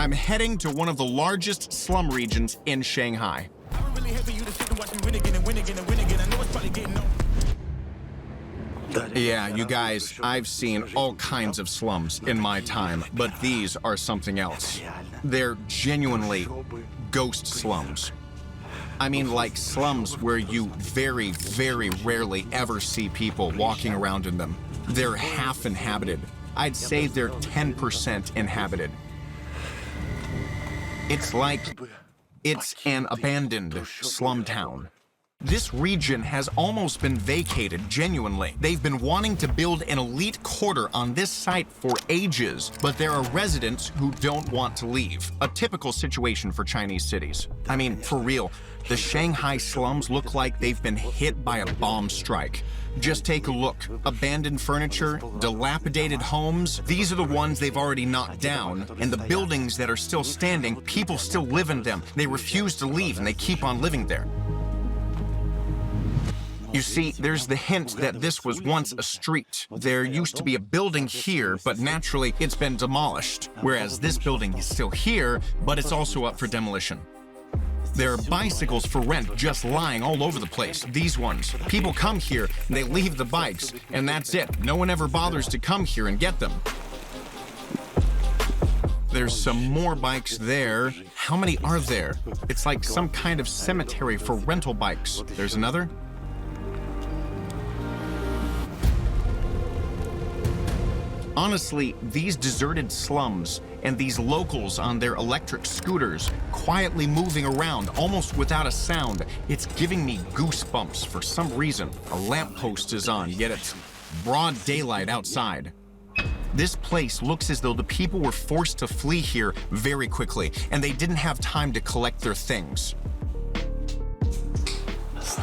I'm heading to one of the largest slum regions in Shanghai. Yeah, you guys, I've seen all kinds of slums in my time, but these are something else. They're genuinely ghost slums. I mean, like slums where you very, very rarely ever see people walking around in them. They're half inhabited. I'd say they're 10% inhabited. It's an abandoned slum town. This region has almost been vacated, genuinely. They've been wanting to build an elite quarter on this site for ages, but there are residents who don't want to leave. A typical situation for Chinese cities. I mean, for real, the Shanghai slums look like they've been hit by a bomb strike. Just take a look. Abandoned furniture, dilapidated homes, these are the ones they've already knocked down. And the buildings that are still standing, people still live in them. They refuse to leave and they keep on living there. You see, there's the hint that this was once a street. There used to be a building here, but naturally it's been demolished. Whereas this building is still here, but it's also up for demolition. There are bicycles for rent just lying all over the place, these ones. People come here, and they leave the bikes, and that's it. No one ever bothers to come here and get them. There's some more bikes there. How many are there? It's like some kind of cemetery for rental bikes. There's another. Honestly, these deserted slums and these locals on their electric scooters quietly moving around almost without a sound, it's giving me goosebumps for some reason. A lamppost is on, yet it's broad daylight outside. This place looks as though the people were forced to flee here very quickly, and they didn't have time to collect their things.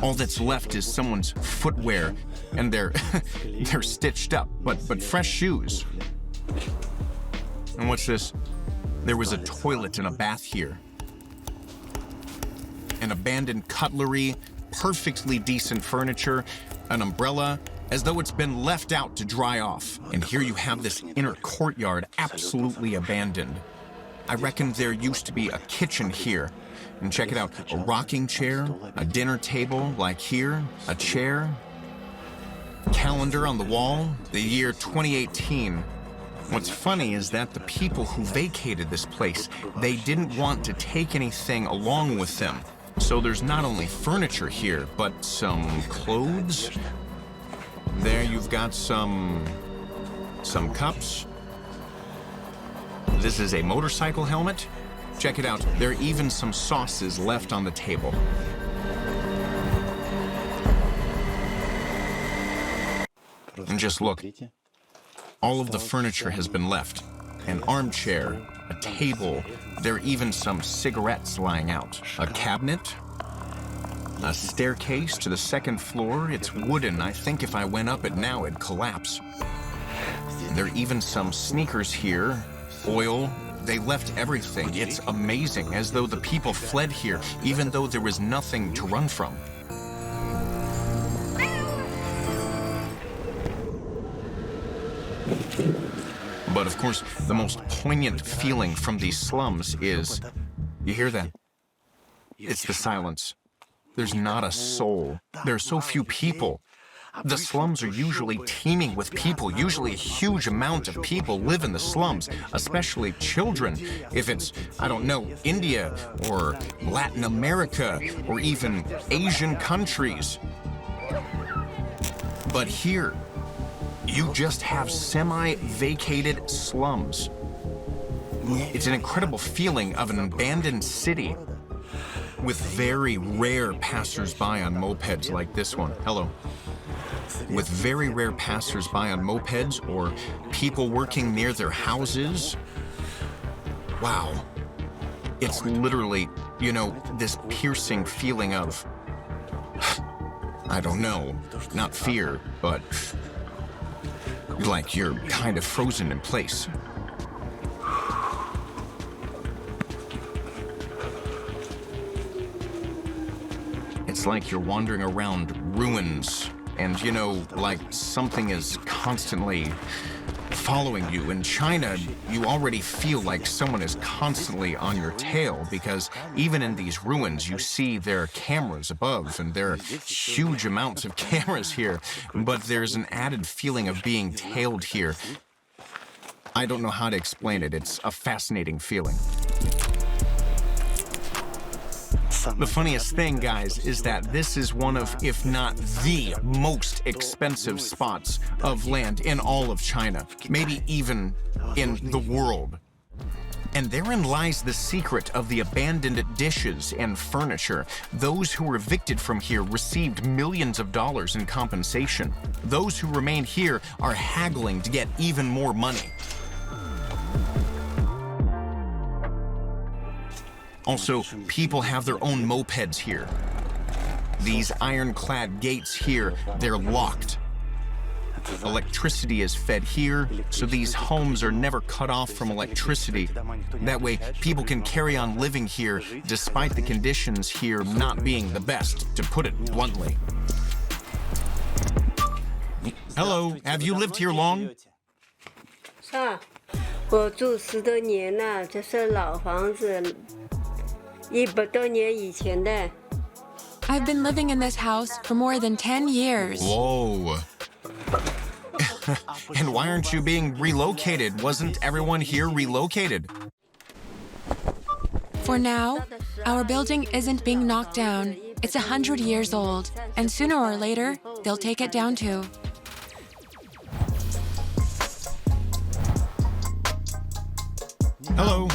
All that's left is someone's footwear, and they're stitched up, but fresh shoes. And what's this? There was a toilet and a bath here. An abandoned cutlery, perfectly decent furniture, an umbrella, as though it's been left out to dry off. And here you have this inner courtyard absolutely abandoned. I reckon there used to be a kitchen here. And check it out, a rocking chair, a dinner table like here, a chair, calendar on the wall, the year 2018. What's funny is that the people who vacated this place, they didn't want to take anything along with them. So there's not only furniture here, but some clothes. There you've got some cups. This is a motorcycle helmet. Check it out, there are even some sauces left on the table. And just look, all of the furniture has been left. An armchair, a table, there are even some cigarettes lying out. A cabinet, a staircase to the second floor. It's wooden. I think if I went up it now, it'd collapse. There are even some sneakers here, oil. They left everything. It's amazing, as though the people fled here, even though there was nothing to run from. But of course, the most poignant feeling from these slums is, you hear that? It's the silence. There's not a soul. There are so few people. The slums are usually teeming with people. Usually a huge amount of people live in the slums, especially children. If it's, I don't know, India or Latin America or even Asian countries. But here, you just have semi-vacated slums. It's an incredible feeling of an abandoned city with very rare passers-by on mopeds like this one. Hello. With very rare passers-by on mopeds or people working near their houses. Wow. It's literally, you know, this piercing feeling of, I don't know, not fear, but like you're kind of frozen in place. It's like you're wandering around ruins and, you know, like something is constantly following you. In China, you already feel like someone is constantly on your tail because even in these ruins, you see there are cameras above, and there are huge amounts of cameras here, but there's an added feeling of being tailed here. I don't know how to explain it. It's a fascinating feeling. The funniest thing, guys, is that this is one of, if not the most expensive spots of land in all of China, maybe even in the world. And therein lies the secret of the abandoned dishes and furniture. Those who were evicted from here received millions of dollars in compensation. Those who remain here are haggling to get even more money. Also, people have their own mopeds here. These ironclad gates here, they're locked. Electricity is fed here, so these homes are never cut off from electricity. That way, people can carry on living here despite the conditions here not being the best, to put it bluntly. Hello, have you lived here long? 我住10多年了，这是老房子，100多年以前的。 I've been living in this house for more than 10 years. Whoa. And why aren't you being relocated? Wasn't everyone here relocated? For now, our building isn't being knocked down. It's 100 years old, and sooner or later, they'll take it down too. Hello.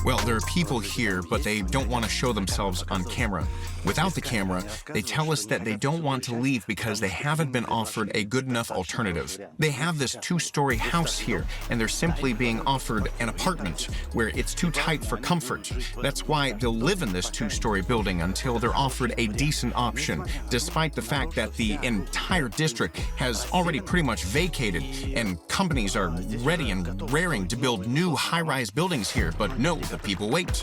Well, there are people here, but they don't want to show themselves on camera. Without the camera, they tell us that they don't want to leave because they haven't been offered a good enough alternative. They have this 2-story house here, and they're simply being offered an apartment where it's too tight for comfort. That's why they'll live in this 2-story building until they're offered a decent option, despite the fact that the entire district has already pretty much vacated, and companies are ready and raring to build new high-rise buildings here, but no, the people wait.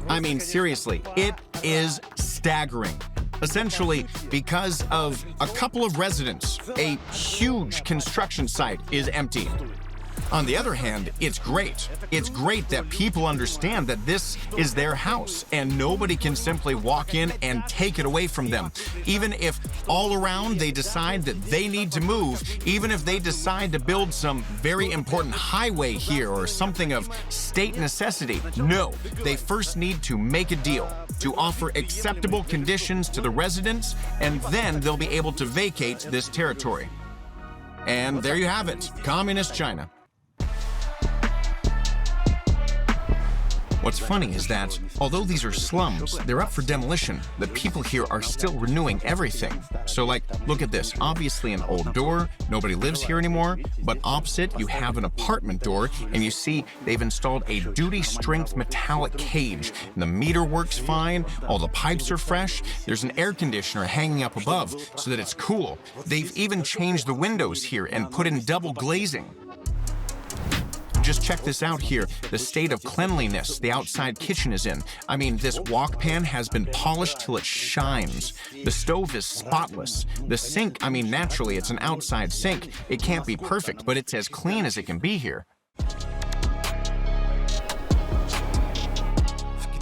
I mean, seriously, it is staggering. Essentially, because of a couple of residents, a huge construction site is empty. On the other hand, it's great. It's great that people understand that this is their house and nobody can simply walk in and take it away from them. Even if all around they decide that they need to move, even if they decide to build some very important highway here or something of state necessity, no, they first need to make a deal to offer acceptable conditions to the residents, and then they'll be able to vacate this territory. And there you have it, Communist China. What's funny is that, although these are slums, they're up for demolition. The people here are still renewing everything. So, like, look at this. Obviously an old door, nobody lives here anymore, but opposite you have an apartment door, and you see they've installed a duty-strength metallic cage. And the meter works fine, all the pipes are fresh, there's an air conditioner hanging up above so that it's cool. They've even changed the windows here and put in double glazing. Just check this out here, the state of cleanliness the outside kitchen is in. I mean, this wok pan has been polished till it shines. The stove is spotless. The sink, I mean, naturally, it's an outside sink. It can't be perfect, but it's as clean as it can be here.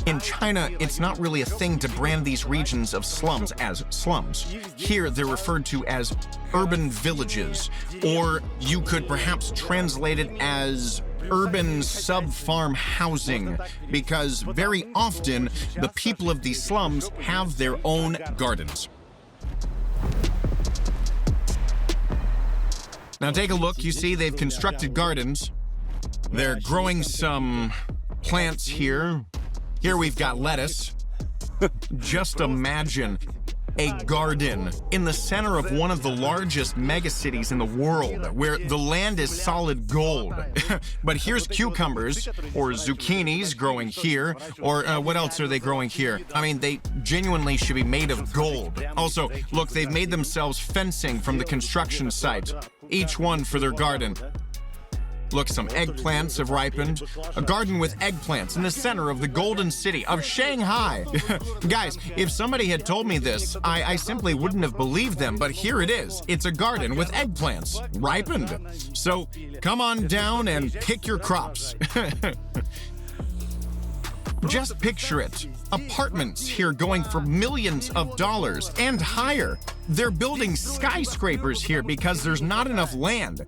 In China, it's not really a thing to brand these regions of slums as slums. Here, they're referred to as urban villages, or you could perhaps translate it as urban sub-farm housing, because very often the people of these slums have their own gardens. Now take a look, you see they've constructed gardens. They're growing some plants here. Here we've got lettuce. Just imagine a garden in the center of one of the largest megacities in the world, where the land is solid gold. But here's cucumbers or zucchinis growing here, or what else are they growing here? I mean, they genuinely should be made of gold. Also, look, they've made themselves fencing from the construction site, each one for their garden. Look, some eggplants have ripened. A garden with eggplants in the center of the golden city of Shanghai. Guys, if somebody had told me this, I simply wouldn't have believed them, but here it is. It's a garden with eggplants, ripened. So come on down and pick your crops. Just picture it. Apartments here going for millions of dollars and higher. They're building skyscrapers here because there's not enough land.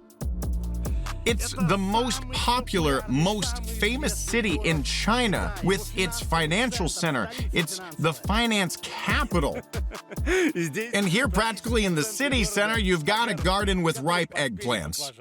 It's the most popular, most famous city in China with its financial center. It's the finance capital. And here, practically in the city center, you've got a garden with ripe eggplants.